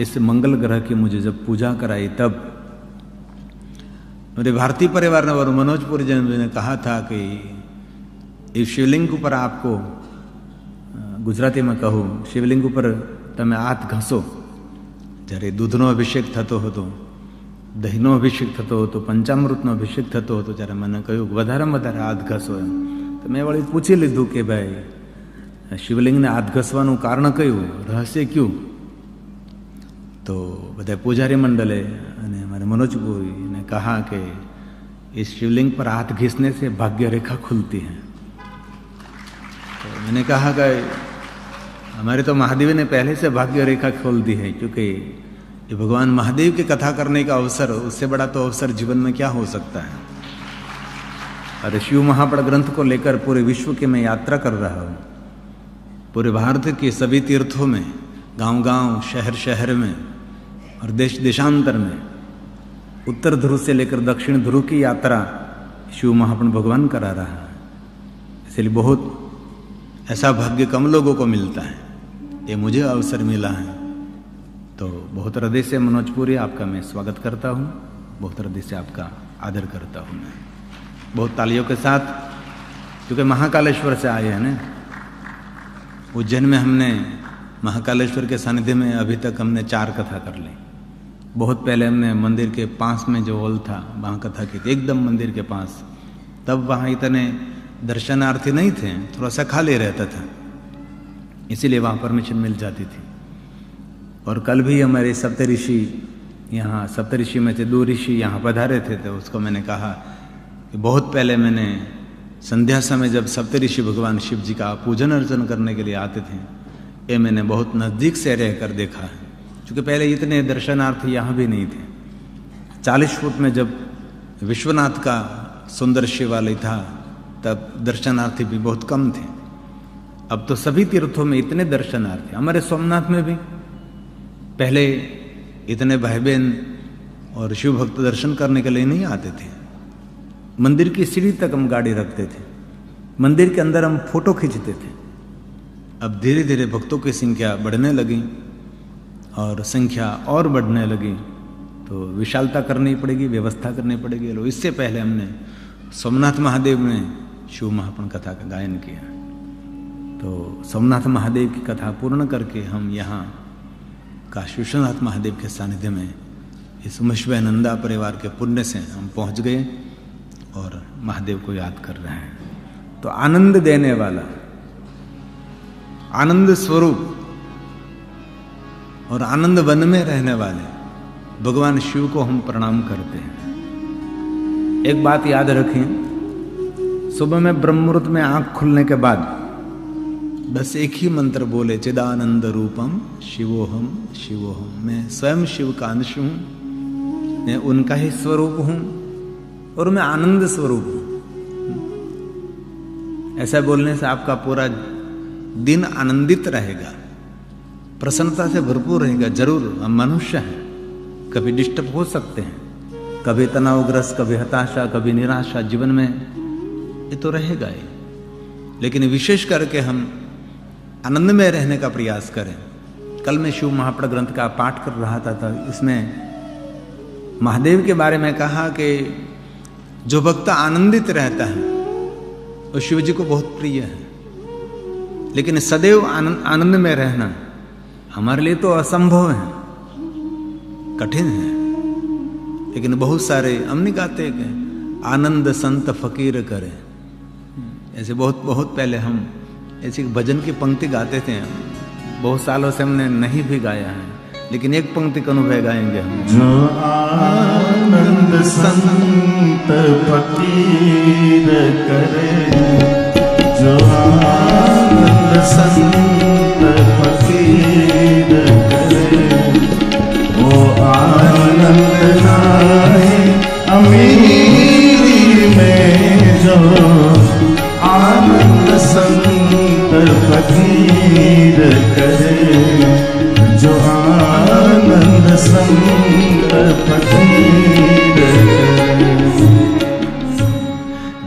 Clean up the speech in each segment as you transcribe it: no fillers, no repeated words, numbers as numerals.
इस मंगल ग्रह की मुझे जब पूजा कराई, तब मेरे भारतीय परिवार ने और मनोजपुरी जी ने कहा था कि इस शिवलिंग ऊपर आपको, गुजराती में कहूँ, शिवलिंग ऊपर तमे हाथ घસો જ્યારે દૂધનો અભિષેક થતો હતો, દહીંનો અભિષેક થતો હતો, પંચામૃતનો અભિષેક થતો હતો, ત્યારે મને કહ્યું વધારેમાં વધારે હાથ ઘસો એમ. તો મેં વળી પૂછી લીધું કે ભાઈ શિવલિંગને હાથ ઘસવાનું કારણ કયું, રહસ્ય ક્યું? तो બધા પૂજારી મંડલે અને हमारे मनोजपुरी ने कहा कि इस शिवलिंग पर हाथ घिसने से भाग्य रेखा खुलती है. तो मैंने कहा कि हमारे तो महादेव ने पहले से भाग्य रेखा खोल दी है, क्योंकि ये भगवान महादेव की कथा करने का अवसर, उससे बड़ा तो अवसर जीवन में क्या हो सकता है. अरे शिव महापड़ ग्रंथ को लेकर पूरे विश्व की मैं यात्रा कर रहा हूँ. पूरे भारत के सभी तीर्थों में, गांव-गांव, शहर-शहर में और देश-देशांतर में, उत्तर ध्रुव से लेकर दक्षिण ध्रुव की यात्रा शिव महापण भगवान करा रहा है. इसलिए बहुत ऐसा भाग्य कम लोगों को मिलता है, ये मुझे अवसर मिला है. तो बहुत हृदय से मनोजपुरी आपका मैं स्वागत करता हूँ, बहुत हृदय से आपका आदर करता हूँ मैं. बहुत तालियों के साथ, क्योंकि महाकालेश्वर से आए हैं ना. उज्जैन में हमने महाकालेश्वर के सानिध्य में अभी तक हमने 4 कथा कर ली. बहुत पहले हमने मंदिर के पास में जो हॉल था वहाँ कथा की थी, एकदम मंदिर के पास. तब वहाँ इतने दर्शनार्थी नहीं थे, थोड़ा सा खाली रहता था, इसीलिए वहाँ परमिशन मिल जाती थी. और कल भी हमारे सप्तऋषि यहाँ, सप्तऋषि में से 2 ऋषि यहाँ पधारे थे. तो उसको मैंने कहा कि बहुत पहले मैंने संध्या समय जब सप्तऋषि भगवान शिव जी का पूजन अर्चन करने के लिए आते थे, ये मैंने बहुत नज़दीक से रहकर देखा है, क्योंकि पहले इतने दर्शनार्थी यहाँ भी नहीं थे. 40 फुट में जब विश्वनाथ का सुंदर शिवालय था, तब दर्शनार्थी भी बहुत कम थे. अब तो सभी तीर्थों में इतने दर्शनार्थी. हमारे सोमनाथ में भी पहले इतने भाई बहन और शिव भक्त दर्शन करने के लिए नहीं आते थे. मंदिर की सीढ़ी तक हम गाड़ी रखते थे, मंदिर के अंदर हम फोटो खींचते थे. अब धीरे धीरे भक्तों की संख्या बढ़ने लगी और संख्या और बढ़ने लगी, तो विशालता करनी पड़ेगी, व्यवस्था करनी पड़ेगी. लो, इससे पहले हमने सोमनाथ महादेव में शिव महापण कथा का गायन किया. तो सोमनाथ महादेव की कथा पूर्ण करके हम यहाँ काशी विश्वनाथ महादेव के सानिध्य में इस मुश्वनंदा परिवार के पुण्य से हम पहुँच गए और महादेव को याद कर रहे हैं. तो आनंद देने वाला, आनंद स्वरूप और आनंद वन में रहने वाले भगवान शिव को हम प्रणाम करते हैं. एक बात याद रखें, सुबह में ब्रह्म मुहूर्त में आंख खुलने के बाद बस एक ही मंत्र बोले, चिदानंद रूपम शिवोहम शिवोहम. मैं स्वयं शिव का अंश हूं, मैं उनका ही स्वरूप हूं और मैं आनंद स्वरूप हूं. ऐसा बोलने से आपका पूरा दिन आनंदित रहेगा, प्रसन्नता से भरपूर रहेगा. जरूर हम मनुष्य हैं, कभी डिस्टर्ब हो सकते हैं, कभी तनावग्रस्त, कभी हताशा, कभी निराशा जीवन में ये तो रहेगा ही. लेकिन विशेष करके हम आनंद में रहने का प्रयास करें. कल मैं शिव महापड़ ग्रंथ का पाठ कर रहा था, इसमें महादेव के बारे में कहा कि जो भक्त आनंदित रहता है वो शिव जी को बहुत प्रिय है. लेकिन सदैव आनंद में रहना हमारे लिए तो असंभव है, कठिन है. लेकिन बहुत सारे हम नहीं गाते कि आनंद संत फकीर करे. ऐसे बहुत पहले हम ऐसी भजन की पंक्ति गाते थे, बहुत सालों से हमने नहीं भी गाया है, लेकिन एक पंक्ति का अनुभव गाएंगे हम. जो आनंद संत फकीर करे, जो आनंद संत फकीर करे, वो आनंद नाहे अमीरी में. जो आनंद संत फकीर करे, जो आनंद संत फकीर करे.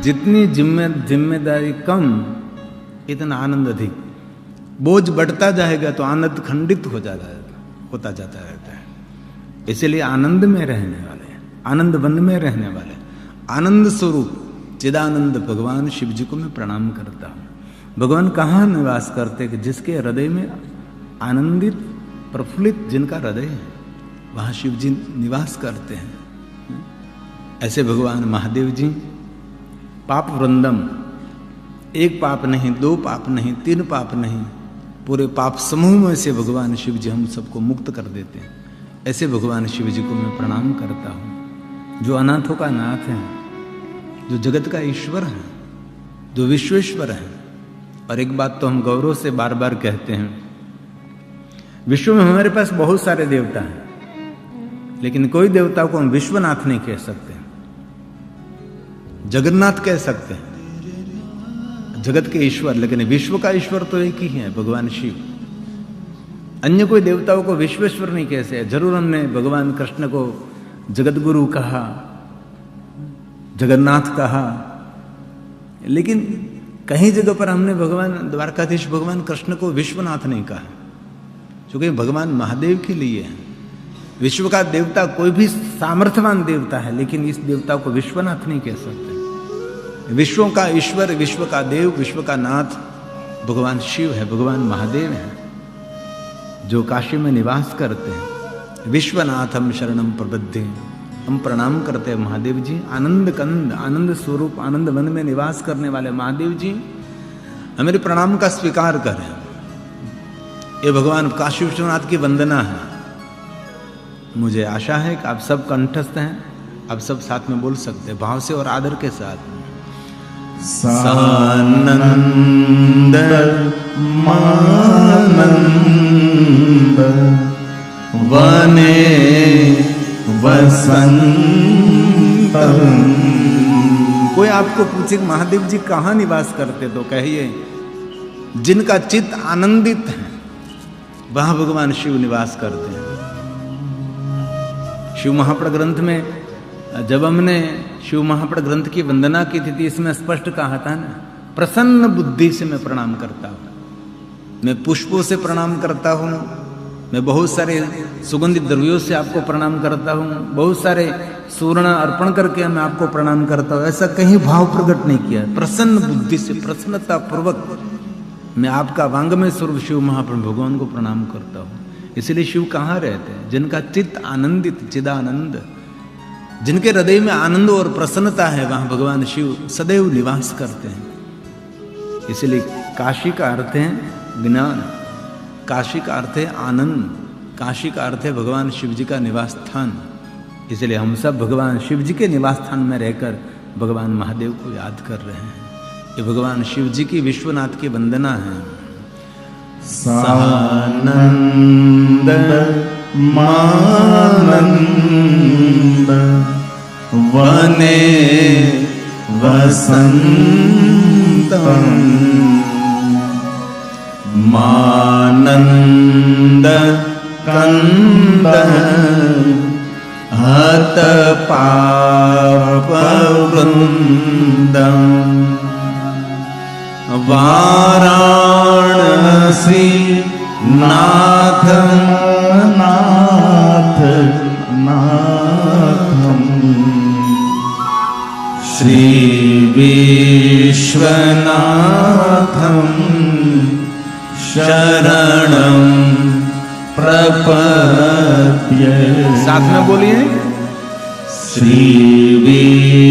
जितनी जिम्मेदारी कम, इतना आनंद अधिक. बोझ बढ़ता जाएगा तो आनंद खंडित हो जाएगा. होता जाता रहता है। इसलिए आनंद में रहने वाले, आनंद वन में रहने वाले, आनंद स्वरूप चिदानंद भगवान शिव जी को मैं प्रणाम करता हूँ। भगवान कहाँ निवास करते कि जिसके हृदय में आनंदित प्रफुल्लित जिनका हृदय है, वहाँ शिव जी निवास करते हैं। ऐसे भगवान महादेव जी पाप वृंदम, एक पाप नहीं, दो पाप नहीं, तीन पाप नहीं, पूरे पाप समूह में से भगवान शिव जी हम सबको मुक्त कर देते हैं। ऐसे भगवान शिव जी को मैं प्रणाम करता हूँ, जो अनाथों का नाथ है, जो जगत का ईश्वर है, जो विश्वेश्वर है। और एक बात तो हम गौरव से बार बार कहते हैं, विश्व में हमारे पास बहुत सारे देवता हैं, लेकिन कोई देवता को हम विश्वनाथ नहीं कह सकते, जगन्नाथ कह सकते हैं, जगत के ईश्वर। लेकिन विश्व का ईश्वर तो एक ही है, भगवान शिव। अन्य कोई देवताओं को विश्वेश्वर नहीं कह सकते। जरूर हमने भगवान कृष्ण को जगत गुरु कहा, जगन्नाथ कहा, लेकिन कहीं जगह पर हमने भगवान द्वारकाधीश भगवान कृष्ण को विश्वनाथ नहीं कहा, क्योंकि भगवान महादेव के लिए है। विश्व का देवता कोई भी सामर्थ्यवान देवता है, लेकिन इस देवता को विश्वनाथ नहीं कह सकते। विश्वों का ईश्वर, विश्व का देव, विश्व का नाथ भगवान शिव है, भगवान महादेव है, जो काशी में निवास करते हैं। विश्वनाथम शरणम प्रबद्धे, हम प्रणाम करते हैं महादेव जी। आनंद कंद, आनंद स्वरूप, आनंद वन में निवास करने वाले महादेव जी, हमारे प्रणाम का स्वीकार करें। ये भगवान काशी विश्वनाथ की वंदना है। मुझे आशा है कि आप सब कंठस्थ हैं, आप सब साथ में बोल सकते हैं, भाव से और आदर के साथ। सानंद मानंद वने वसंत। कोई आपको पूछे महादेव जी कहाँ निवास करते, तो कहिए जिनका चित्त आनंदित है वहां भगवान शिव निवास करते हैं। शिव महापड़ ग्रंथ में जब हमने शिव महापड़ ग्रंथ की वंदना की थी, इसमें स्पष्ट कहा था ना, प्रसन्न बुद्धि से मैं प्रणाम करता हूं। मैं पुष्पों से प्रणाम करता हूं, मैं बहुत सारे सुगंधित द्रव्यों से आपको प्रणाम करता हूं, बहुत सारे सुवर्ण अर्पण करके मैं आपको प्रणाम करता हूं। ऐसा कहीं भाव प्रकट नहीं किया। प्रसन्न बुद्धि से, प्रसन्नता पूर्वक मैं आपका वांगमय स्वरूप शिव महाप्रभु भगवान को प्रणाम करता हूं। इसलिए शिव कहाँ रहते हैं? जिनका चित्त आनंदित, चिदानंद, जिनके हृदय में आनंद और प्रसन्नता है, वहां भगवान शिव सदैव निवास करते हैं। इसलिए काशी का अर्थ है ज्ञान, काशी का अर्थ है आनंद, काशी का अर्थ है भगवान शिव जी का निवास स्थान। इसलिए हम सब भगवान शिव जी के निवास स्थान में रहकर भगवान महादेव को याद कर रहे हैं। ये भगवान शिव जी की विश्वनाथ की वंदना है। सानंद मानंद वने वसंतम। मानंद कंद हत पाप वृंदम। वाराणसी नाथ नाथ नाथम। श्री विश्वनाथम शरणं प्रपद्ये। साथ में बोलिए, श्री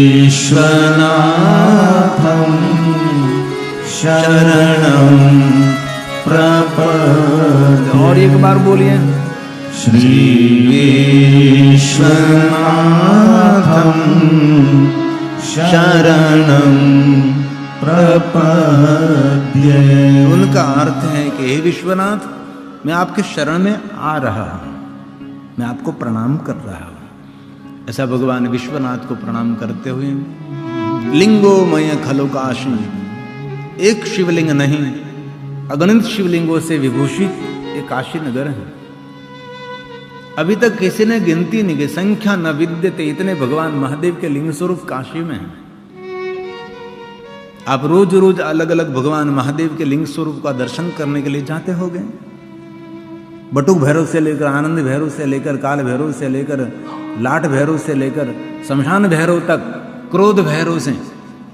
विश्वनाथम शरणं प्रपद्ये। और एक बार बोलिए, श्री विश्वनाथम शरणं प्रपद्ये। उनका अर्थ है कि हे विश्वनाथ, मैं आपके शरण में आ रहा हूं, मैं आपको प्रणाम कर रहा हूं। ऐसा भगवान विश्वनाथ को प्रणाम करते हुए, लिंगो मय खलो काशी, एक शिवलिंग नहीं, अगणित शिवलिंगों से विभूषित एक काशी नगर है। अभी तक किसी ने गिनती नहीं की, संख्या न विद्यते, इतने भगवान महादेव के लिंग स्वरूप काशी में हैं। आप रोज रोज अलग अलग भगवान महादेव के लिंग स्वरूप का दर्शन करने के लिए जाते होंगे। बटुक भैरव से लेकर, आनंद भैरव से लेकर, काल भैरव से लेकर, लाट भैरव से लेकर, शमशान भैरव तक, क्रोध भैरव से,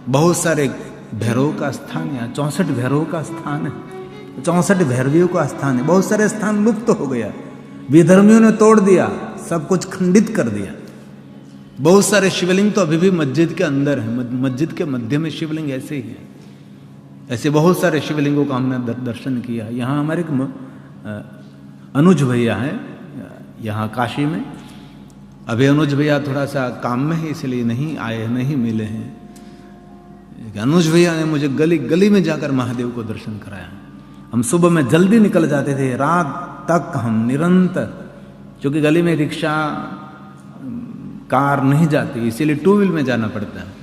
बहुत सारे भैरव का स्थान है। 64 भैरव का स्थान है, 64 भैरवियों का स्थान है। बहुत सारे स्थान लुप्त हो गया, विधर्मियों ने तोड़ दिया, सब कुछ खंडित कर दिया। बहुत सारे शिवलिंग तो अभी भी मस्जिद के अंदर है, मस्जिद के मध्य में शिवलिंग ऐसे ही है। ऐसे बहुत सारे शिवलिंगों का हमने दर्शन किया। यहाँ हमारे अनुज भैया हैं यहाँ काशी में। अभी अनुज भैया थोड़ा सा काम में है इसलिए नहीं आए, नहीं मिले हैं। अनुज भैया ने मुझे गली गली में जाकर महादेव को दर्शन कराया। हम सुबह में जल्दी निकल जाते थे, रात तक हम निरंतर, क्योंकि गली में रिक्शा कार नहीं जाती, इसीलिए टू व्हील में जाना पड़ता है।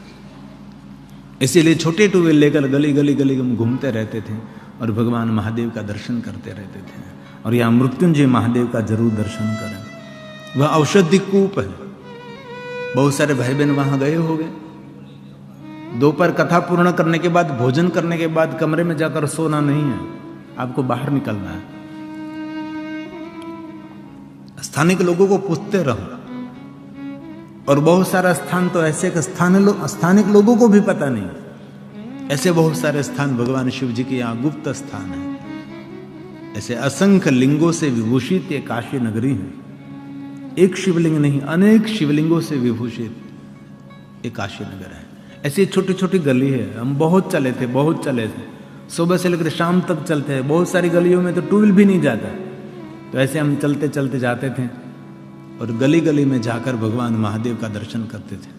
इसीलिए छोटे टू व्हील लेकर गली गली गली हम घूमते रहते थे और भगवान महादेव का दर्शन करते रहते थे। और यहाँ मृत्युंजय महादेव का जरूर दर्शन करें। वह औषधि कूप है। बहुत सारे भाई बहन वहां गए होंगे। दोपहर कथा पूर्ण करने के बाद, भोजन करने के बाद कमरे में जाकर सोना नहीं है, आपको बाहर निकलना है। स्थानिक लोगों को पूछते रहो। और बहुत सारा स्थान तो ऐसे स्थानिक लोगों को भी पता नहीं। ऐसे बहुत सारे स्थान भगवान शिव जी के यहाँ गुप्त स्थान है। ऐसे असंख्य लिंगों से विभूषित ये काशी नगरी है। एक शिवलिंग नहीं, अनेक शिवलिंगों से विभूषित ये काशी नगर है। ऐसी छोटी छोटी गली है। हम बहुत चले थे, सुबह से लेकर शाम तक चलते हैं। बहुत सारी गलियों में तो टू व्हील भी नहीं जाता। तो ऐसे हम चलते चलते जाते थे और गली गली में जाकर भगवान महादेव का दर्शन करते थे।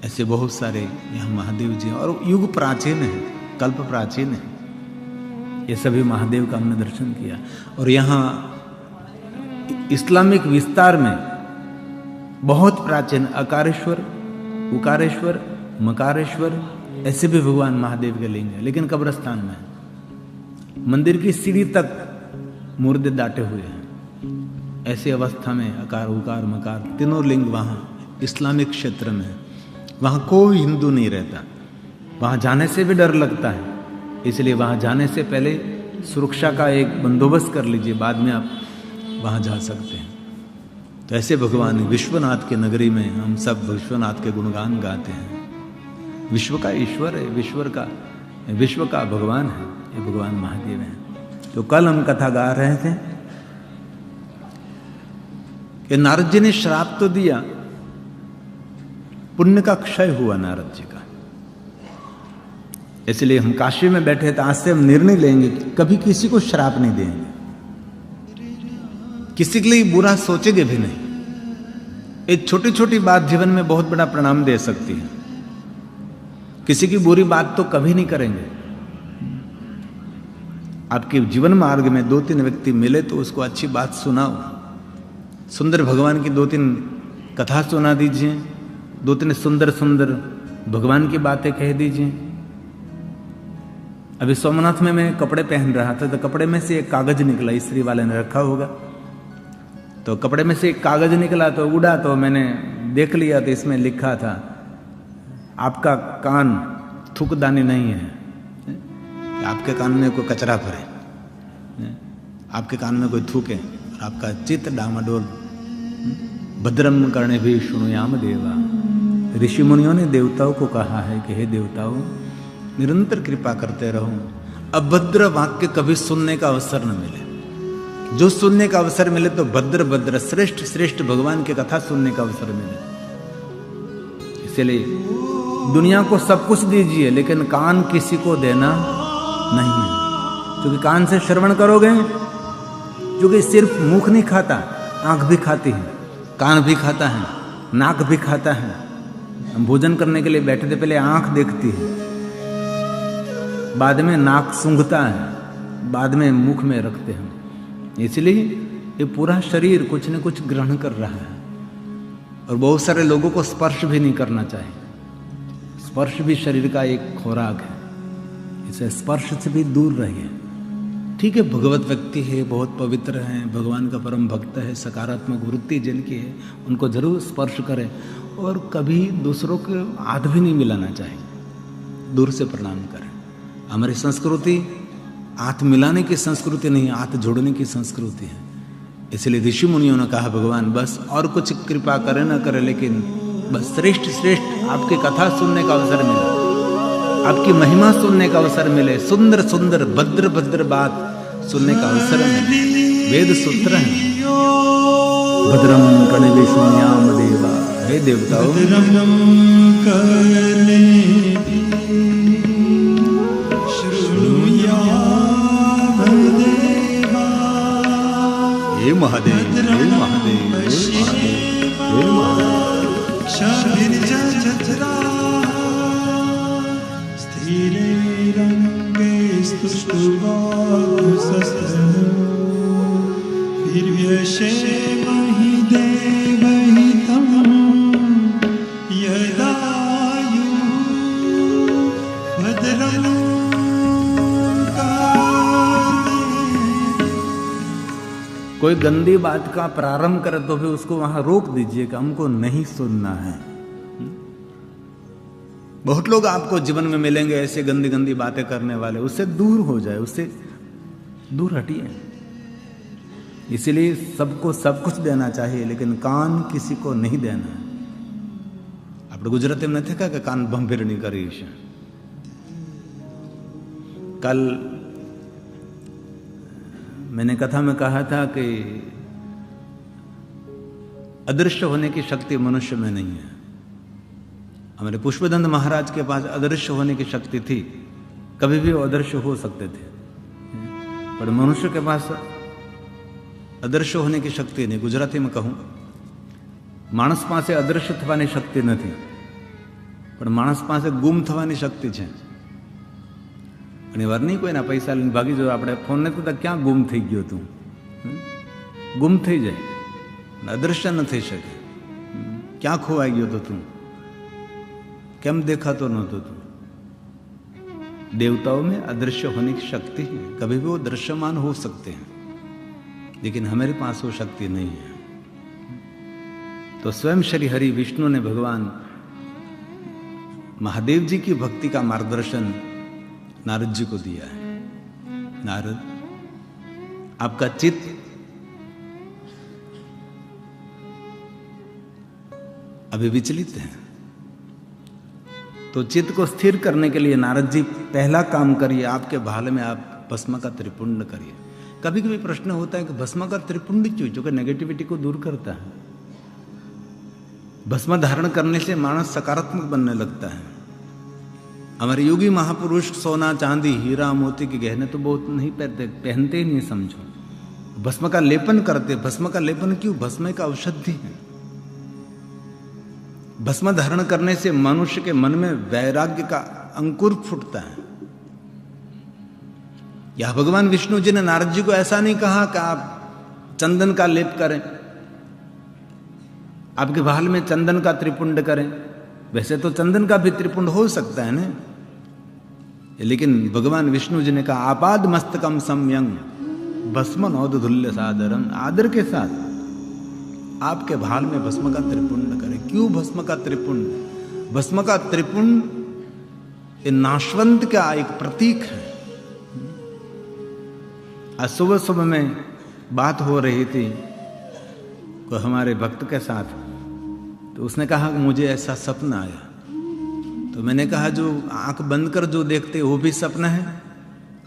ऐसे बहुत सारे यहाँ महादेव जी, और युग प्राचीन है, कल्प प्राचीन है। ये सभी महादेव का हमने दर्शन किया। और यहाँ इस्लामिक विस्तार में बहुत प्राचीन अकारेश्वर, उकारेश्वर, मकारेश्वर, ऐसे भी भगवान महादेव के लिंग है, लेकिन कब्रस्तान में है। मंदिर की सीढ़ी तक मुर्दे दाटे हुए हैं। ऐसी अवस्था में अकार, उकार, मकार तीनों लिंग वहाँ इस्लामिक क्षेत्र में है। वहाँ कोई हिंदू नहीं रहता। वहाँ जाने से भी डर लगता है, इसलिए वहाँ जाने से पहले सुरक्षा का एक बंदोबस्त कर लीजिए, बाद में आप वहाँ जा सकते हैं। तो ऐसे भगवान विश्वनाथ की नगरी में हम सब विश्वनाथ के गुणगान गाते हैं। विश्व का ईश्वर है, विश्व का भगवान है, ये भगवान महादेव हैं। तो कल हम कथा गा रहे थे कि नारद जी ने श्राप तो दिया, पुण्य का क्षय हुआ नारद जी का। इसलिए हम काशी में बैठे थे, आज से हम निर्णय लेंगे कि कभी किसी को श्राप नहीं देंगे, किसी के लिए बुरा सोचेंगे भी नहीं। एक छोटी छोटी बात जीवन में बहुत बड़ा परिणाम दे सकती है। किसी की बुरी बात तो कभी नहीं करेंगे। आपके जीवन मार्ग में 2-3 व्यक्ति मिले तो उसको अच्छी बात सुनाओ। सुंदर भगवान की 2-3 कथा सुना दीजिए, 2-3 सुंदर सुंदर भगवान की बातें कह दीजिए। अभी सोमनाथ में मैं कपड़े पहन रहा था तो कपड़े में से एक कागज निकला, इस्त्री वाले ने रखा होगा। तो कपड़े में से एक कागज निकला तो उड़ा, तो मैंने देख लिया तो इसमें लिखा था, आपका कान थूकदानी नहीं है, आपके कान में कोई कचरा भरे, आपके कान में कोई थूके, और आपका चित्त डामाडोल। भद्रम करणे भी शुणुयाम देवा। ऋषि मुनियों ने देवताओं को कहा है कि हे देवताओं, निरंतर कृपा करते रहो, अभद्र वाक्य कभी सुनने का अवसर न मिले। जो सुनने का अवसर मिले तो भद्र भद्र, श्रेष्ठ श्रेष्ठ भगवान की कथा सुनने का अवसर मिले। इसलिए दुनिया को सब कुछ दीजिए, लेकिन कान किसी को देना नहीं है। क्योंकि कान से श्रवण करोगे, क्योंकि सिर्फ मुख नहीं खाता, आंख भी खाती है, कान भी खाता है, नाक भी खाता है। हम भोजन करने के लिए बैठे थे, पहले आंख देखती है, बाद में नाक सूंघता है, बाद में मुख में रखते हैं। इसलिए ये पूरा शरीर कुछ न कुछ ग्रहण कर रहा है। और बहुत सारे लोगों को स्पर्श भी नहीं करना चाहिए। स्पर्श भी शरीर का एक खुराक है, इसे स्पर्श से भी दूर रहिए। ठीक है, भगवत व्यक्ति है, बहुत पवित्र हैं, भगवान का परम भक्त है, सकारात्मक वृत्ति जिनकी है, उनको जरूर स्पर्श करें। और कभी दूसरों के हाथ भी नहीं मिलाना चाहिए, दूर से प्रणाम करें। हमारी संस्कृति हाथ मिलाने की संस्कृति नहीं, हाथ जोड़ने की संस्कृति है। इसलिए ऋषि मुनियों ने कहा भगवान बस और कुछ कृपा करे ना करे, लेकिन बस श्रेष्ठ श्रेष्ठ आपकी कथा सुनने का अवसर मिला, आपकी महिमा सुनने का अवसर मिले, सुंदर सुंदर भद्र भद्र बात सुनने का अवसर मिले। वेद सूत्र है भद्रम कर्णे शून्याम देवा, हे देवताओं हे महादेव, हे महादेव, हे महादेव, कोई गंदी बात का प्रारंभ करे तो भी उसको वहां रोक दीजिए कि हमको नहीं सुनना है। बहुत लोग आपको जीवन में मिलेंगे ऐसे गंदी गंदी बातें करने वाले, उससे दूर हो जाए, उससे दूर हटिए। इसीलिए सबको सब कुछ देना चाहिए, लेकिन कान किसी को नहीं देना है। आप गुजराती में नहीं कहा कि कान भंभीर नहीं करीश। कल मैंने कथा में कहा था कि अदृश्य होने की शक्ति मनुष्य में नहीं है। हमारे पुष्पदंत महाराज के पास अदृश्य होने की शक्ति थी, कभी भी वो अदृश्य हो सकते थे, पर मनुष्य के पास अदृश्य होने की शक्ति नहीं। गुजराती में कहूं, मानस पासे अदृश्य थवानी शक्ति नहीं, पर मानस पासे गुम थवानी शक्ति है। घણી વાર નહીં કોઈના પૈસા લઈને ભાગી જાવ, આપણે ફોન નથી કરતા ક્યાં ગુમ થઈ ગયો તું, ગુમ થઈ જાય, અદૃશ્ય ન થઈ શકે, ક્યાં ખોવાઈ ગયો તો તું, કેમ દેખાતો નહોતો તું। देवताओं में अदृश्य होने की शक्ति है, कभी भी वो दृश्यमान हो सकते हैं, लेकिन हमारे पास वो शक्ति नहीं है। तो स्वयं श्री हरि विष्णु ने भगवान महादेव जी की भक्ति का मार्गदर्शन नारद जी को दिया है। नारद, आपका चित्त अभी विचलित है, तो चित्त को स्थिर करने के लिए नारद जी पहला काम करिए, आपके भाल में आप भस्म का त्रिपुंड करिए। कभी कभी प्रश्न होता है कि भस्म का त्रिपुंड क्यों, जो कि नेगेटिविटी को दूर करता है। भस्म धारण करने से मानस सकारात्मक बनने लगता है। हमारे योगी महापुरुष सोना चांदी हीरा मोती के गहने तो बहुत नहीं पहनते ही नहीं, समझो। भस्म का लेपन करते। भस्म का लेपन क्यों? भस्म का औषधि है। भस्म धारण करने से मनुष्य के मन में वैराग्य का अंकुर फूटता है। यह भगवान विष्णु जी ने नारद जी को ऐसा नहीं कहा कि आप चंदन का लेप करें, आपके भाल में चंदन का त्रिपुंड करें। वैसे तो चंदन का भी त्रिपुंड हो सकता है ना, लेकिन भगवान विष्णु जी ने कहा आपाद मस्तकम सम्यंग भस्म नौदुल्य सादरम, आदर के साथ आपके भाल में भस्म का त्रिपुंड करें। क्यों भस्म का त्रिपुंड? भस्म का त्रिपुंड ये नाशवंत का एक प्रतीक है। आज सुबह सुबह में बात हो रही थी को हमारे भक्त के साथ, तो उसने कहा कि मुझे ऐसा सपना आया। तो मैंने कहा जो आंख बंद कर जो देखते वो भी सपना है,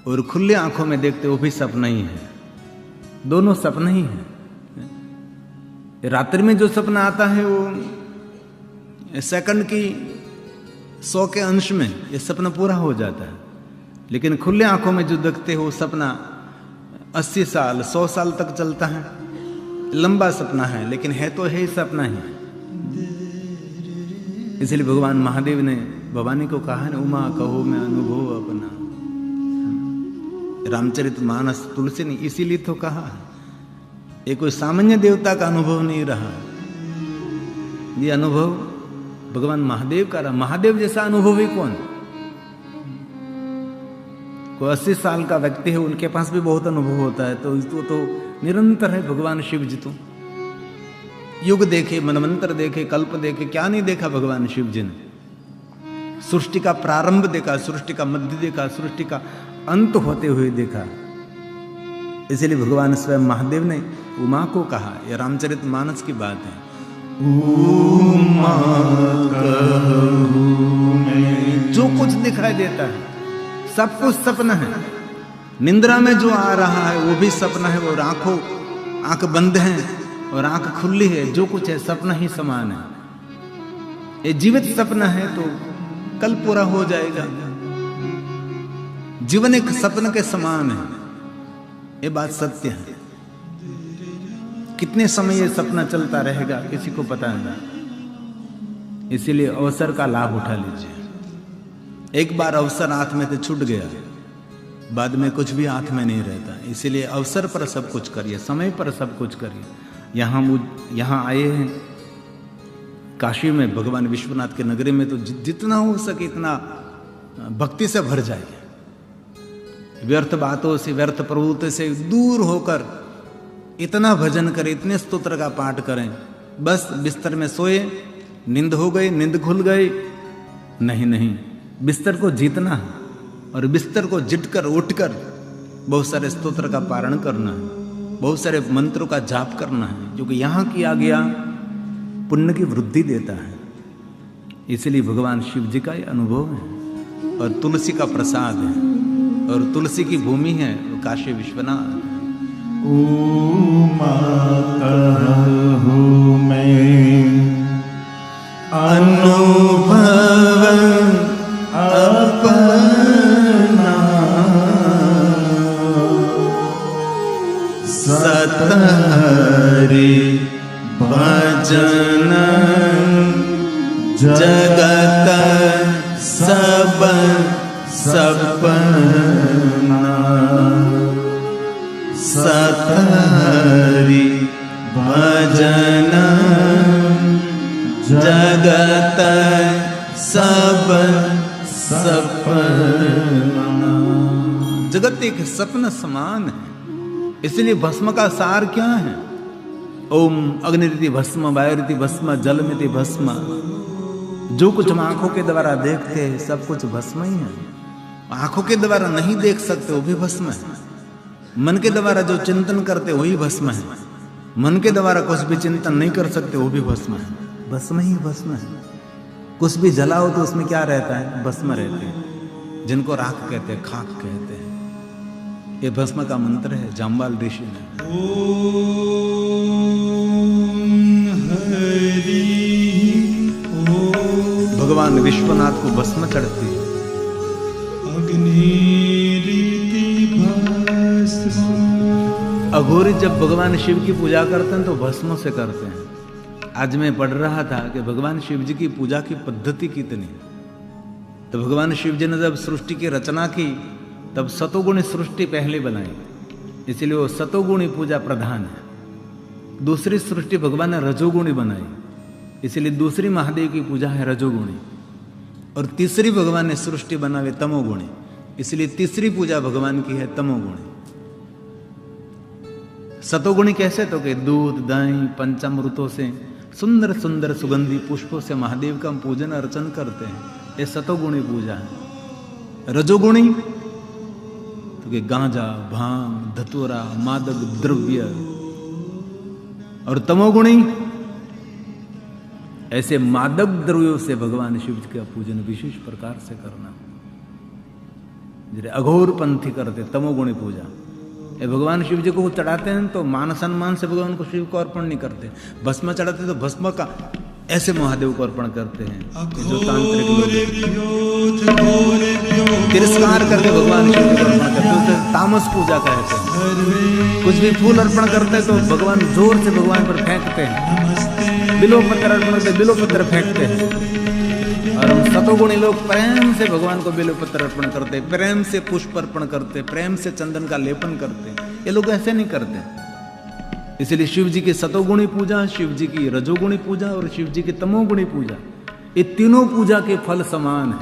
और खुले आंखों में देखते वो भी सपना ही है। दोनों सपना ही है। रात्रि में जो सपना आता है वो सेकंड की 100 के अंश में ये सपना पूरा हो जाता है, लेकिन खुले आंखों में जो देखते हो सपना 80 साल 100 साल तक चलता है। लंबा सपना है, लेकिन है तो है ही सपना ही। इसलिए भगवान महादेव ने भवानी को कहा ना, उमा कहो मैं अनुभव अपना। रामचरितमानस तुलसी ने इसीलिए तो कहा, ये कोई सामान्य देवता का अनुभव नहीं रहा, ये अनुभव भगवान महादेव का रहा। महादेव जैसा अनुभवी कौन? कोई 80 साल का व्यक्ति है, उनके पास भी बहुत अनुभव होता है, तो निरंतर है भगवान शिव जी। तो युग देखे, मनवंतर देखे, कल्प देखे, क्या नहीं देखा भगवान शिव जी ने। सृष्टि का प्रारंभ देखा, सृष्टि का मध्य देखा, सृष्टि का अंत होते हुए देखा। इसलिए भगवान स्वयं महादेव ने उमा को कहा, यह रामचरितमानस की बात है। उमा कहूँ मैं। जो कुछ दिखाई देता है सब कुछ सपना है। निंद्रा में जो आ रहा है वो भी सपना है। और आंख बंद है और आंख खुली है, जो कुछ है सपना ही समान है। ये जीवित सपना है तो कल पूरा हो जाएगा। जीवन एक सपन के समान है, ये बात सत्य है। कितने समय ये सपना चलता रहेगा किसी को पता नहीं। इसीलिए अवसर का लाभ उठा लीजिए। एक बार अवसर हाथ में से छूट गया, बाद में कुछ भी हाथ में नहीं रहता। इसीलिए अवसर पर सब कुछ करिए, समय पर सब कुछ करिए। यहाँ आए हैं काशी में, भगवान विश्वनाथ के नगरी में, तो जितना हो सके इतना भक्ति से भर जाइए। व्यर्थ बातों से, व्यर्थ प्रवृत्ति से दूर होकर इतना भजन करें, इतने स्तोत्र का पाठ करें। बस बिस्तर में सोए, नींद हो गई, नींद खुल गई, नहीं, बिस्तर को जीतना है और बिस्तर को जीतकर उठकर बहुत सारे स्तोत्र का पारण करना है, बहुत सारे मंत्रों का जाप करना है, जो कि यहाँ किया गया पुण्य की वृद्धि देता है। इसलिए भगवान शिव जी का ये अनुभव है और तुलसी का प्रसाद है और तुलसी की भूमि है वो काशी विश्वनाथ। उमा कहूँ मैं अनुभव अपना सतहरि भजन जगत सब सपना। सतहरि भजन जगत सब सपना। जगत एक सपना समान है। इसलिए भस्म का सार क्या है? ओम अग्निरिति भस्म, वायुरिति भस्म, जलमिति भस्म। जो कुछ हम आंखों के द्वारा देखते हैं सब कुछ भस्म ही है। आंखों के द्वारा नहीं देख सकते वो भी भस्म है। मन के द्वारा जो चिंतन करते वही भस्म है। मन के द्वारा कुछ भी चिंतन नहीं कर सकते वो भी भस्म है। भस्म ही भस्म है। कुछ भी जलाओ तो उसमें क्या रहता है? भस्म रहते हैं, जिनको राख कहते हैं, खाक कहते हैं। ये भस्म का मंत्र है जाम्बाल ऋषि ने। भगवान विश्वनाथ को भस्म चढ़ती है। अघोरी जब भगवान शिव की पूजा करते हैं तो भस्म से करते हैं। आज मैं पढ़ रहा था कि भगवान शिव जी की पूजा की पद्धति कितनी। तो भगवान शिव जी ने जब सृष्टि की रचना की तब सतोगुणी सृष्टि पहले बनाई, इसलिए वो सतोगुणी पूजा प्रधान है। दूसरी सृष्टि भगवान ने रजोगुणी बनाई, इसलिए दूसरी महादेव की पूजा है रजोगुणी। और तीसरी भगवान ने सृष्टि बनावे तमोगुणी, इसलिए तीसरी पूजा भगवान की है तमोगुणी। सतोगुणी कैसे? तो कि दूध, दही, पंचामृतों से, सुंदर सुंदर सुगंधी पुष्पों से महादेव का हम पूजन अर्चन करते हैं, ये सतोगुणी पूजा है। रजोगुणी तो कि गांजा, भांग, धतूरा, मादक द्रव्य। और तमोगुणी ऐसे मादक द्रव्यों से भगवान शिव जी का पूजन विशेष प्रकार से करना। जैसे अघोर पंथी करते तमोगुणी पूजा। ये भगवान शिव जी को चढ़ाते हैं तो मान सम्मान से भगवान को शिव को अर्पण नहीं करते। भस्म चढ़ाते तो भस्म का ऐसे महादेव को अर्पण करते हैं। जो तांत्रिक लोग तिरस्कार करके भगवान शिव जी को अर्पण करते हैं, उसे तामस पूजा कहते हैं। कुछ भी फूल अर्पण करते हैं तो भगवान जोर से भगवान पर फेंकते हैं, बिल्वपत्र अर्पण करते बिल्वपत्र फेंकते हैं। और हम सतोगुणी लोग प्रेम से भगवान को बिल्वपत्र अर्पण करते, प्रेम से पुष्प अर्पण करते, प्रेम से चंदन का लेपन करते। ये लोग ऐसे नहीं करते। इसलिए शिव जी की सतोगुणी पूजा, शिव जी की रजोगुणी पूजा और शिव जी की तमोगुणी पूजा, ये तीनों पूजा के फल समान है।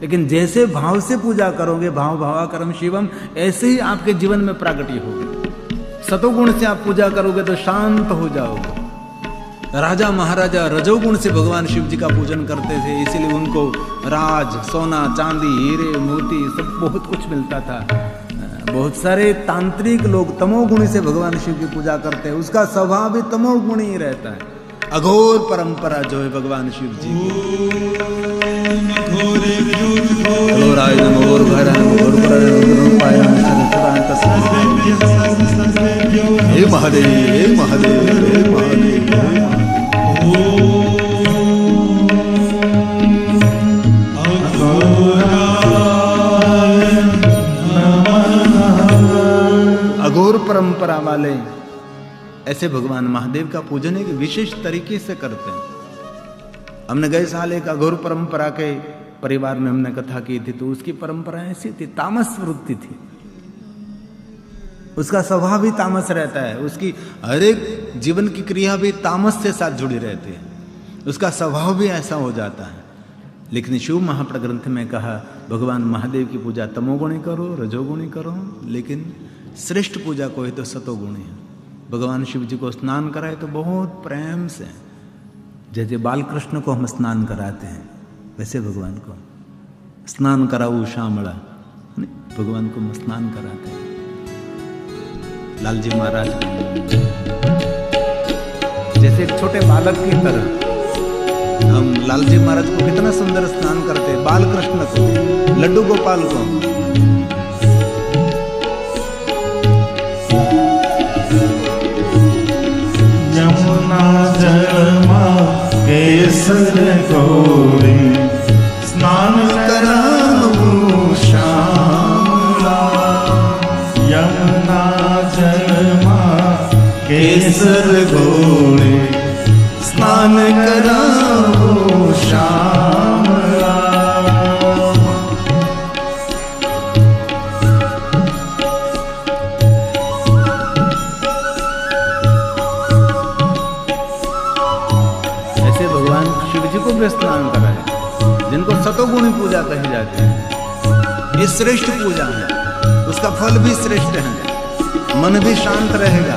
लेकिन जैसे भाव से पूजा करोगे, भाव भावाकरम शिवम, ऐसे ही आपके जीवन में प्रागट्य होगा। सतोगुण से आप पूजा करोगे तो शांत हो जाओगे। राजा महाराजा रजोगुण से भगवान शिव जी का पूजन करते थे, इसीलिए उनको राज, सोना, चांदी, हीरे, मोती सब बहुत कुछ मिलता था। बहुत सारे तांत्रिक लोग तमोगुणी से भगवान शिव की पूजा करते हैं, उसका स्वभाव भी तमोगुणी ही रहता है। अघोर परंपरा जो है भगवान शिव जी हे महादेव, हे महादेव, हे महादेव। अघोर परंपरा वाले ऐसे भगवान महादेव का पूजन एक विशेष तरीके से करते हैं। हमने गए साल एक अघोर परंपरा के परिवार में हमने कथा की थी, तो उसकी परंपरा ऐसी थी, तामस वृत्ति थी, उसका स्वभाव भी तामस रहता है, उसकी हर एक जीवन की क्रिया भी तामस से साथ जुड़ी रहती है, उसका स्वभाव भी ऐसा हो जाता है। लेकिन शिव महाप्र ग्रंथ में कहा भगवान महादेव की पूजा तमोगुणी करो, रजोगुणी करो, लेकिन श्रेष्ठ पूजा कोई तो सतोगुणी है। भगवान शिव जी को स्नान कराए तो बहुत प्रेम से, जैसे बाल कृष्ण को हम स्नान कराते हैं वैसे भगवान को स्नान कराऊ श्यामला, भगवान को हम स्नान कराते हैं। लालजी महाराज जैसे एक छोटे बालक की तरह हम लालजी महाराज को कितना सुंदर स्नान करते हैं, बाल कृष्ण को, लड्डू गोपाल को। यमुना जलमा केसर गौरी स्नान कराऊं श्यामला। यमुना जलमा केसर गौरी स्नान कराऊं श्यामला। को भी स्नान कराए, जिनको सतोगुणी पूजा कही जाती है, ये श्रेष्ठ पूजा है, उसका फल भी श्रेष्ठ है, मन भी शांत रहेगा,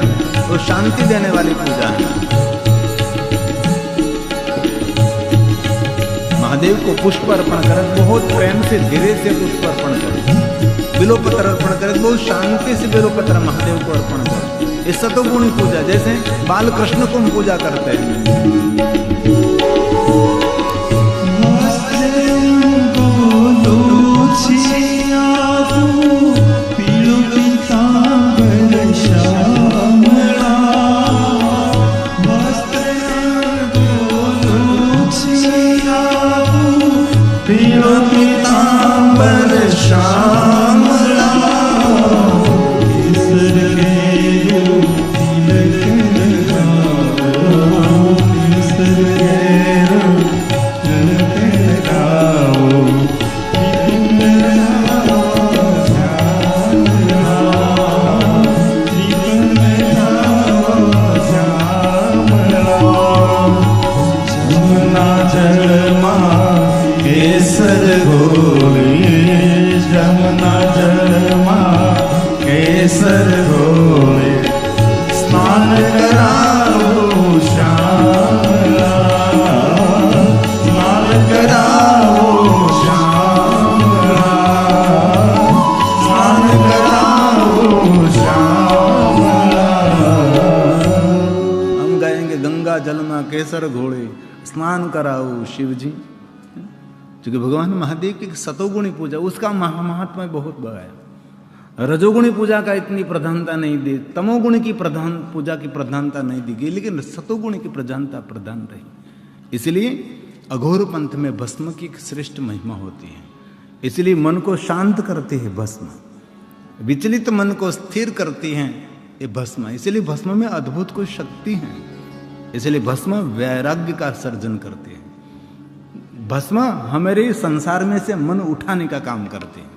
वो शांति देने वाली पूजा है। महादेव को पुष्प अर्पण करें, बहुत प्रेम से धीरे से पुष्प अर्पण करें, बिलोपत्र अर्पण करें, बहुत शांति से बिलोपत्र महादेव को अर्पण करें। ये सतोगुणी पूजा, जैसे बाल कृष्ण को हम पूजा करते हैं। केसर घोड़े स्नान कराओ शिव जी, क्योंकि भगवान महादेव की सतोगुणी पूजा उसका महात्मा बहुत बड़ा है। रजोगुणी पूजा का इतनी प्रधानता नहीं दी, तमोगुणी की प्रधान पूजा की प्रधानता नहीं दी गई, लेकिन सतोगुणी की प्रधानता प्रधान रही। इसलिए अघोर पंथ में भस्म की श्रेष्ठ महिमा होती है। इसलिए मन को शांत करती है भस्म, विचलित मन को स्थिर करती है ये भस्म। इसलिए भस्म में अद्भुत कोई शक्ति है, इसलिए भस्म वैराग्य का सर्जन करते हैं। भस्म हमारे संसार में से मन उठाने का काम करते हैं,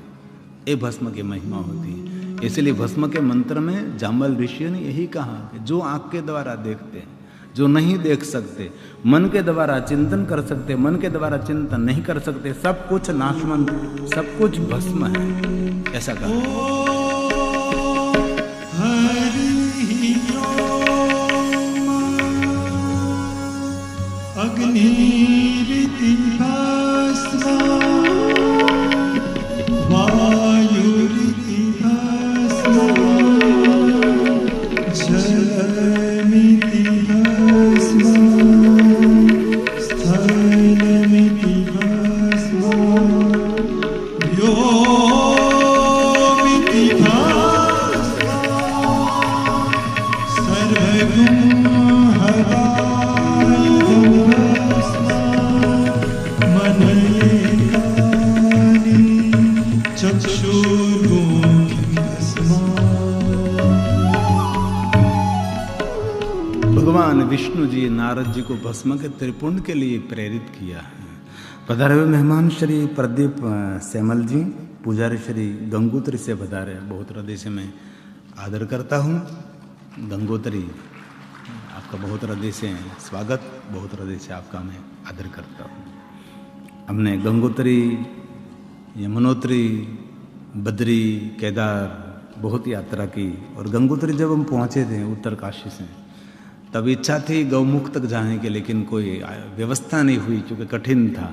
ये भस्म की महिमा होती है। इसलिए भस्म के मंत्र में जाम्बल ऋषि ने यही कहा कि जो आंख के द्वारा देखते हैं, जो नहीं देख सकते, मन के द्वारा चिंतन कर सकते, मन के द्वारा चिंतन नहीं कर सकते, सब कुछ नाशवंत, सब कुछ भस्म है, ऐसा कहा। अग्निरिति भस्म वायुरिति भस्म भगवान विष्णु जी नारद जी को भस्म के त्रिपुंड के लिए प्रेरित किया है। पधारे हुए मेहमान श्री प्रदीप सैमल जी, पुजारी श्री गंगोत्री से पधारे, बहुत हृदय से मैं आदर करता हूँ। गंगोत्री आपका बहुत हृदय से स्वागत, बहुत हृदय से आपका मैं आदर करता हूँ। हमने गंगोत्री, यमुनोत्री, बद्री, केदार बहुत यात्रा की, और गंगोत्री जब हम पहुँचे थे उत्तरकाशी से, तब इच्छा थी गौमुख तक जाने की, लेकिन कोई व्यवस्था नहीं हुई क्योंकि कठिन था।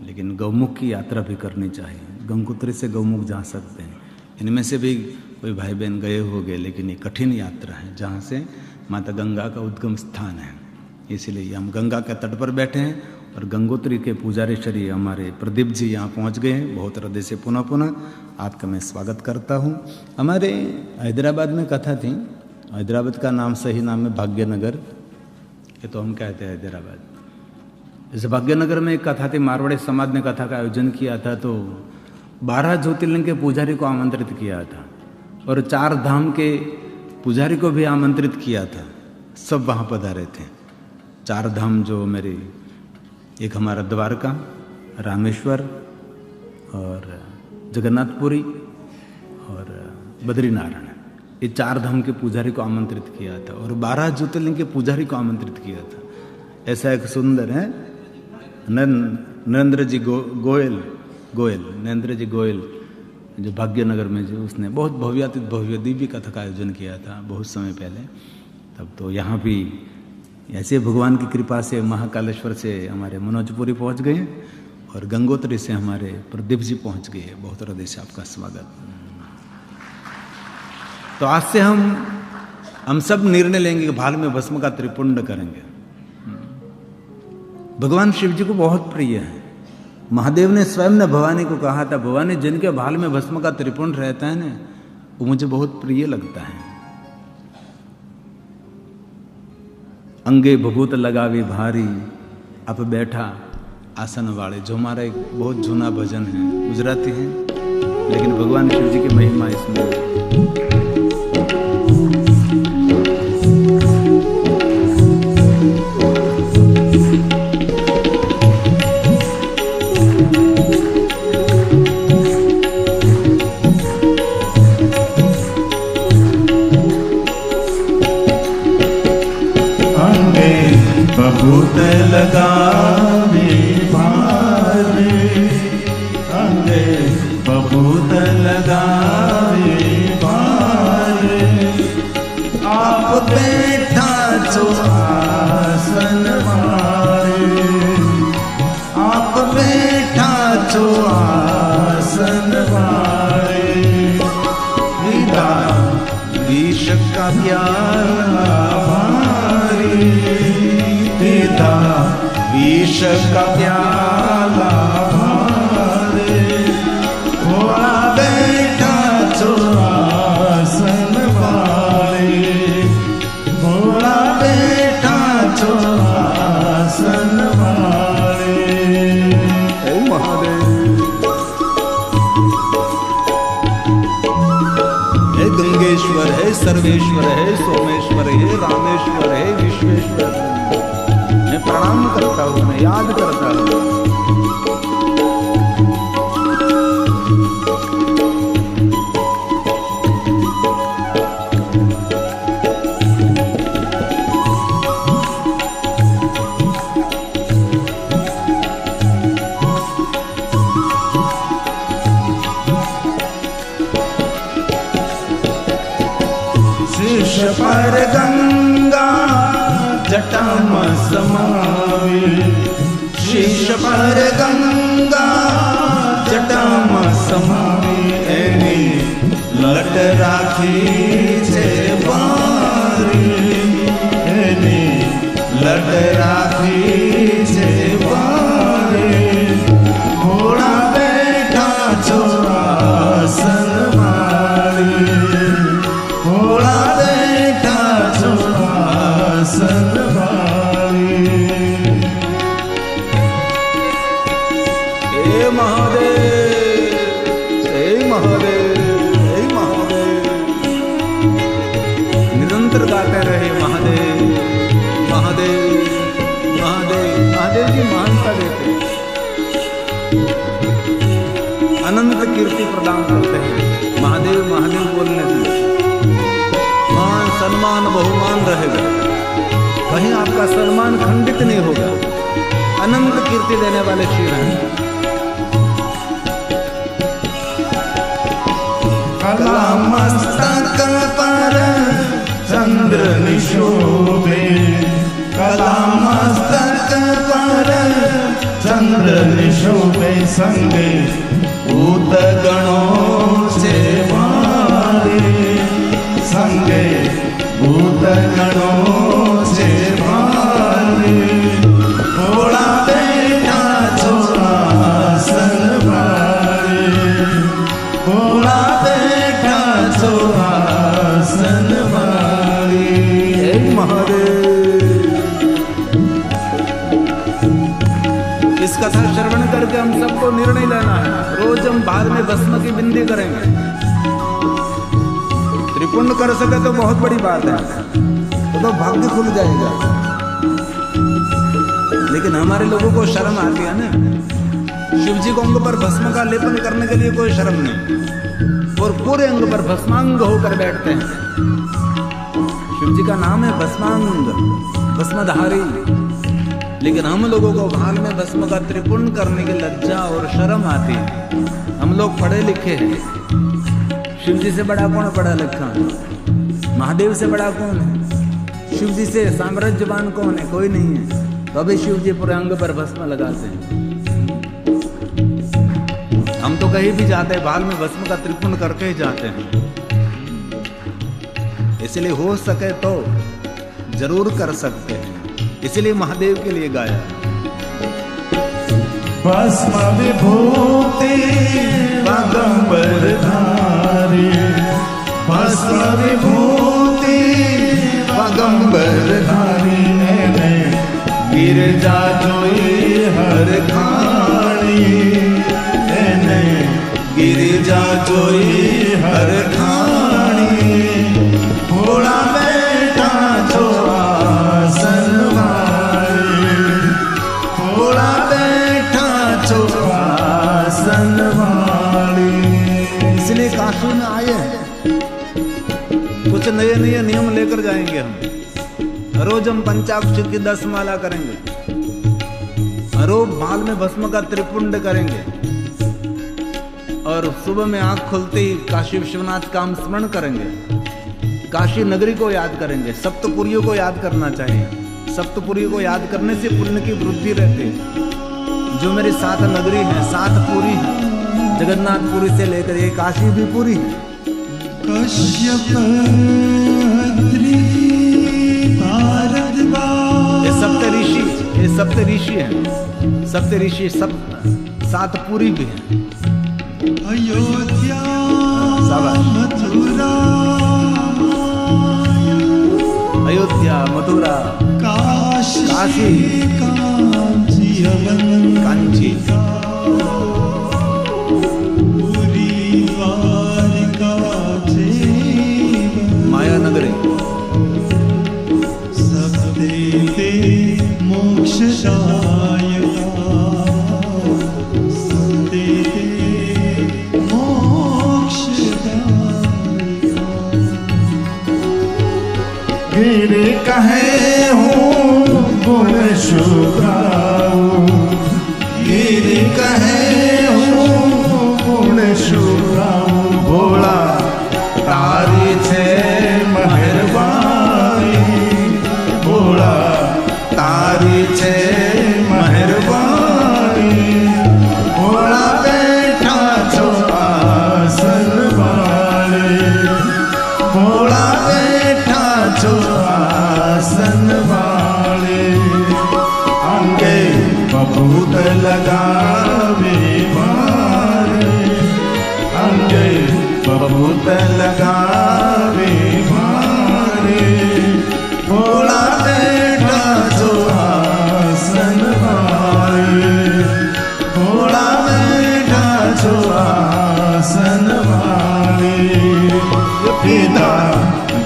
लेकिन गौमुख की यात्रा भी करनी चाहिए, गंगोत्री से गौमुख जा सकते हैं। इनमें से भी कोई भाई बहन गए होंगे, लेकिन ये कठिन यात्रा है जहाँ से माता गंगा का उद्गम स्थान है। इसीलिए हम गंगा के तट पर बैठे हैं और गंगोत्री के पुजारी श्री हमारे प्रदीप जी यहाँ पहुँच गए हैं। बहुत हृदय से पुनः पुनः आपका मैं स्वागत करता हूँ। हमारे हैदराबाद में कथा थी, हैदराबाद का नाम सही नाम है भाग्यनगर, ये तो हम कहते हैं हैदराबाद। जैसे भाग्यनगर में एक कथा थी, मारवाड़ी समाज ने कथा का आयोजन किया था, तो 12 ज्योतिर्लिंग के पुजारी को आमंत्रित किया था और 4 धाम के पुजारी को भी आमंत्रित किया था। सब वहाँ पधारे थे। 4 धाम जो मेरे, एक हमारा द्वारका, रामेश्वर और जगन्नाथपुरी और बद्रीनारायण, ये 4 धाम के पुजारी को आमंत्रित किया था और 12 ज्योतिर्लिंग के पुजारी को आमंत्रित किया था। ऐसा एक सुंदर है नरेंद्र जी गोयल, नरेंद्र जी गोयल जो भाग्यनगर में, जो उसने बहुत भव्यातीत भव्य दिव्य कथा का आयोजन किया था बहुत समय पहले। तब तो यहाँ भी ऐसे भगवान की कृपा से महाकालेश्वर से हमारे मनोजपुरी पहुँच गए और गंगोत्री से हमारे प्रदीप जी पहुँच गए। बहुत हृदय से आपका स्वागत। तो आज से हम सब निर्णय लेंगे कि भाल में भस्म का त्रिपुंड करेंगे। भगवान शिव जी को बहुत प्रिय है। महादेव ने स्वयं ने भवानी को कहा था, भवानी जिनके भाल में भस्म का त्रिपुंड रहता है ना, वो मुझे बहुत प्रिय लगता है। अंगे भभूत लगावी भारी, अब बैठा आसन वाले, जो हमारा एक बहुत जूना भजन है, गुजराती है, लेकिन भगवान शिव जी की महिमा इसमें। भूत लगावे भारे, अंगे भूत लगावे भारे, आप बैठा जो आसन मारे, आप बैठा जो आसन मारे, विदा विष का प्याला भारी, पिता विष का प्याला भारे, थोड़ा बैठा जो आसन वाले, थोड़ा बैठा जो आसन वाले। हे महादेव, हे गंगेश्वर, हे सर्वेश्वर, हे सोमेश्वर, हे रामेश्वर, हे विश्वेश्वर, मैं प्रणाम करता हूँ, मैं याद करता हूँ। शीश पर गंगा जटा में समावे, शीश पर गंगा जटा में समावे, एनी लट राखी छे बारी, एनी लट राखी छे बारी, घोड़ा बैठा जो आसन वाली, घोड़ा बैठा जो आसन वाली। हे महादेव, हे महादेव, हे महादेव, निरंतर गाते रहे महादेव। काम करते हैं महादेव महादेव बोलने से मान सम्मान बहुमान रहेगा, कहीं आपका सम्मान खंडित नहीं होगा। अनंत कीर्ति देने वाले शिव हैं। कला मस्तक पर चंद्र निशोभे, कला मस्तक पर चंद्र निशोभे, संगे भूत गणों से भारे, संगे भूत गणों से भारे, थोड़ा बैठा छोड़ा आसन भारे, थोड़ा बैठा छोड़ा आसन भारे। हे महादेव, इस कथा श्रवण करके हम सबको निर्णय लेना है, रोज हम बाद में भस्म की बिंदी करेंगे। त्रिपुंड कर सके तो बहुत बड़ी बात है, तो भाग्य खुल जाएगा। लेकिन हमारे लोगों को शर्म आती है ना, शिव जी को अंग पर भस्म का लेपन करने के लिए कोई शर्म नहीं, और पूरे अंग पर भस्मांग होकर बैठते हैं। शिव जी का नाम है भस्मांग, भस्मधारी। लेकिन हम लोगों को भाग में भस्म का त्रिपुंड करने की लज्जा और शर्म आती है। हम लोग पढ़े लिखे हैं, शिव जी से बड़ा कौन पढ़ा लिखा, महादेव से बड़ा कौन है, शिव जी से साम्राज्यवान कौन है, कोई नहीं है। तो अभी शिव जी पूरे अंग पर भस्म लगाते हैं। हम तो कहीं भी जाते हैं भाग में भस्म का त्रिपुंड करके ही जाते हैं। इसलिए हो सके तो जरूर कर सकते हैं, इसलिए महादेव के लिए गाया। भस्म विभूति बागंबर धारी, भस्म विभूति बागंबर धारी, ने गिरजा जोई हर खानी, ने गिरजा जोई हर खानी, थोड़ा बैठा छोड़ा आसन भारे, थोड़ा बैठा छोड़ा आसन भारे। इसलिए काशी में आए हैं, कुछ नए नए नियम लेकर जाएंगे हम। रोज हम पंचाक्षर की 10 माला करेंगे, रोज भाल में भस्म का त्रिपुंड करेंगे, और सुबह में आंख खुलते ही काशी विश्वनाथ का हम स्मरण करेंगे, काशी नगरी को याद करेंगे। सप्तपुरियों को याद करना चाहिए, सप्तपुरियों को याद करने से पुण्य की वृद्धि रहती है। जो मेरी 7 नगरी है, 7 पुरी है, जगन्नाथपुरी से लेकर ये काशी भी पूरी है। कश्यप ये सप्त ऋषि, ये सप्त ऋषि हैं, सप्त ऋषि सब 7 पुरी भी हैं। अयोध्या शाबाश। मथुरा, अयोध्या मथुरा काशी, काशी, कांची, पूरी द्वारिका, माया नगरी, सब देते मोक्षदायका, सब देते मोक्षदायका। गिर कहे हूँ गुण शुभ्राऊ, गिर कहे हूँ गुण शुभ्राऊ, भोला तारी छे मेहरबानी, भोला तारी छे मेहरबानी, भोला बैठा छो आसन वाले, भोला बैठा छो आसन वाले, अंगे बबूत लगावे मारे, अंगे बबूत लगावे मारे, भोला बैठा छो आसन वाले, भोला बैठा छो आसन वाले। पिता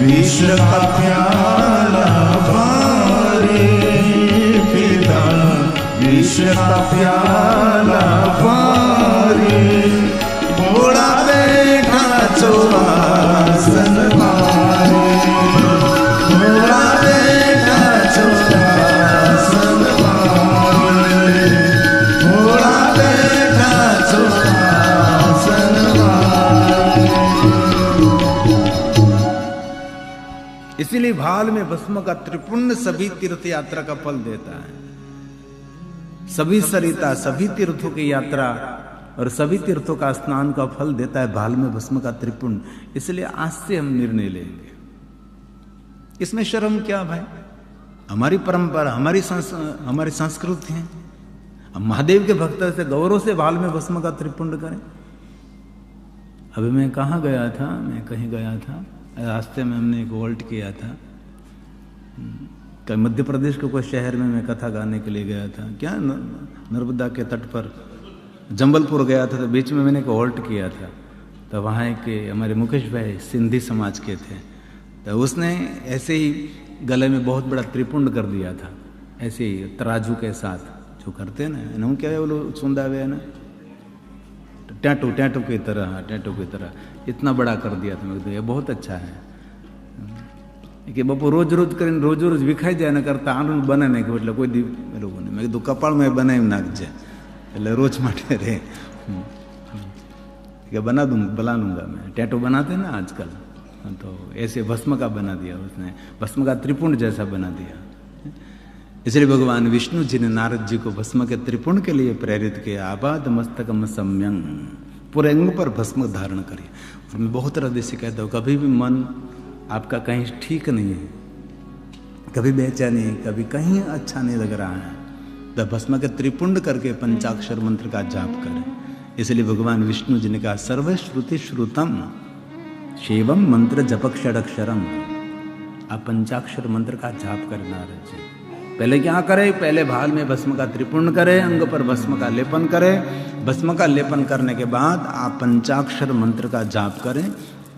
विश्व का प्याला पारे, पिता विश्व का प्याला पारे, भोला भाल में भस्म का त्रिपुण्य सभी तीर्थ यात्रा का फल देता है। सभी सरिता, सभी तीर्थों की यात्रा और सभी तीर्थों का स्नान का फल देता है भाल में भस्म का त्रिपुण्य। इसलिए आज से हम निर्णय लेंगे। इसमें शर्म क्या भाई? हमारी परंपरा, हमारी संस्कृति है। हम महादेव के भक्त से गौरव से भाल में भस्म का त्रिपुण्य करें। अभी मैं कहाँ गया था, मैं कहीं गया था, रास्ते में हमने एक वोल्ट किया था। मध्य प्रदेश के कोई शहर में मैं कथा गाने के लिए गया था। क्या नर्मदा के तट पर जंबलपुर गया था, तो बीच में मैंने एक होल्ट किया था। तो वहाँ एक हमारे मुकेश भाई सिंधी समाज के थे, तो उसने ऐसे ही गले में बहुत बड़ा त्रिपुंड कर दिया था, ऐसे ही तराजू के साथ जो करते हैं ना, हम क्या है वो लोग सुंदा हुए ना, टैटू टैटू की तरह, टैटू की तरह इतना बड़ा कर दिया था। मैं ये बहुत अच्छा है कि बापू रोज रोज विखाई जाए ना करता आनंद बने नहीं कि कोई दी लोगों ने मैं कपाल में बनाई नाखजे એટલે રોજ માટે રહે कि बना लूंगा मैं। टैटू बनाते ना आजकल, तो ऐसे भस्म का बना दिया उसने, भस्म का त्रिपुंड जैसा बना दिया। इसलिए भगवान विष्णु जी ने नारद जी को भस्म के त्रिपुंड के लिए प्रेरित किया। आबाद मस्तकम सम्यंग, पूरे अंग पर भस्म धारण करिए। और मैं बहुत हृदय से कहता हूँ, कभी भी मन आपका कहीं ठीक नहीं है, कभी बेचैनी, कभी कहीं अच्छा नहीं लग रहा है, तो भस्म के त्रिपुंड करके पंचाक्षर मंत्र का जाप करें। इसलिए भगवान विष्णु जी ने कहा सर्वश्रुति श्रुतम शिवम मंत्र जपक षडक्षरम। आप पंचाक्षर मंत्र का जाप करें नारद जी। पहले क्या करे? पहले भाल में भस्म का त्रिपुंड करे, अंग पर भस्म का लेपन करे। भस्म का लेपन करने के बाद आप पंचाक्षर मंत्र का जाप करें,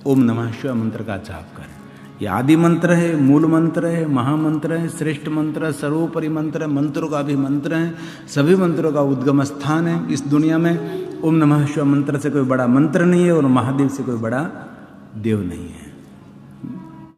ओम नमः शिवाय मंत्र का जाप करें। ये आदि मंत्र है, मूल मंत्र है, महामंत्र है, श्रेष्ठ मंत्र है, सर्वोपरि मंत्र है, मंत्रों का भी मंत्र है, सभी मंत्रों का उद्गम स्थान है इस दुनिया में। ओम नमः शिवाय मंत्र से कोई बड़ा मंत्र नहीं है और महादेव से कोई बड़ा देव नहीं है।